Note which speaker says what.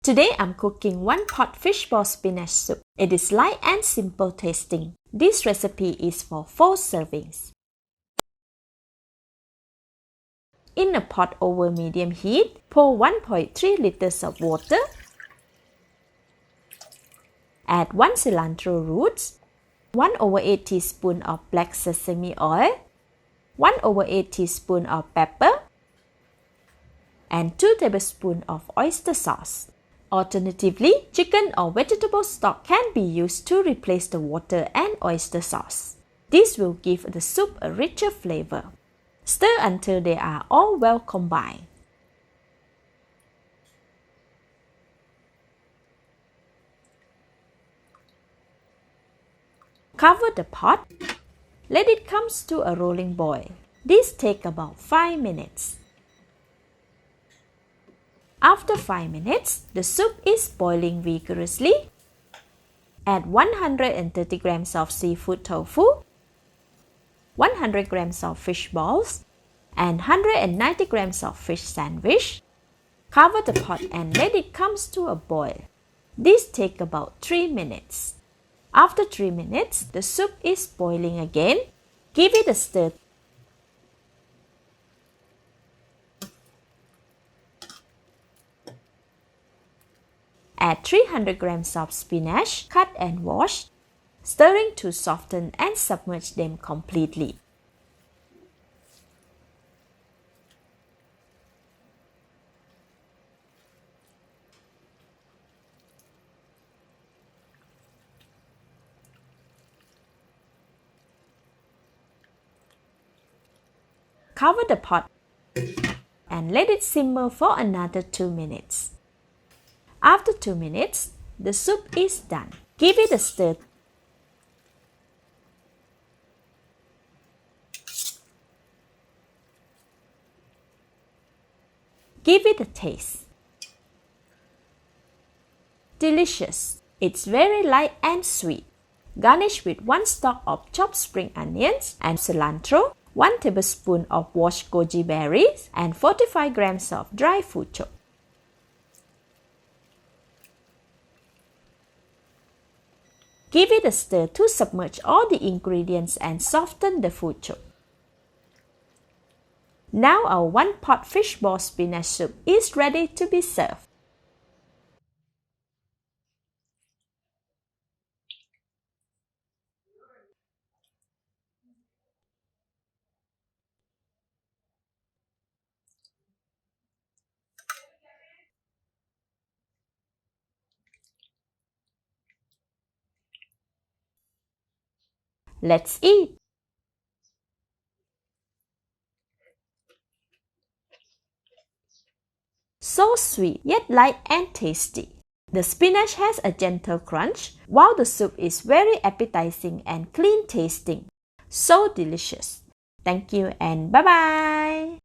Speaker 1: Today I'm cooking 1 pot fish ball spinach soup. It is light and simple tasting. This recipe is for 4 servings. In a pot over medium heat, pour 1.3 liters of water. Add 1 cilantro roots, 1/8 teaspoon of black sesame oil, 1/8 teaspoon of pepper, and 2 tablespoons of oyster sauce. Alternatively, chicken or vegetable stock can be used to replace the water and oyster sauce. This will give the soup a richer flavor. Stir until they are all well combined. Cover the pot. Let it come to a rolling boil. This takes about 5 minutes. After 5 minutes, the soup is boiling vigorously. Add 130 grams of seafood tofu, 100 grams of fish balls, and 190 grams of fish sandwich. Cover the pot and let it come to a boil. This takes about 3 minutes. After 3 minutes, the soup is boiling again. Give it a stir. Add 300 grams of spinach, cut and washed, stirring to soften and submerge them completely. Cover the pot and let it simmer for another 2 minutes. After 2 minutes, the soup is done. Give it a stir. Give it a taste. Delicious. It's very light and sweet. Garnish with 1 stalk of chopped spring onions and cilantro, 1 tablespoon of washed goji berries, and 45 grams of dry fuchok. Give it a stir to submerge all the ingredients and soften the fuchok. Now our 1 pot fish ball spinach soup is ready to be served. Let's eat! So sweet, yet light and tasty. The spinach has a gentle crunch, while the soup is very appetizing and clean tasting. So delicious. Thank you and bye-bye!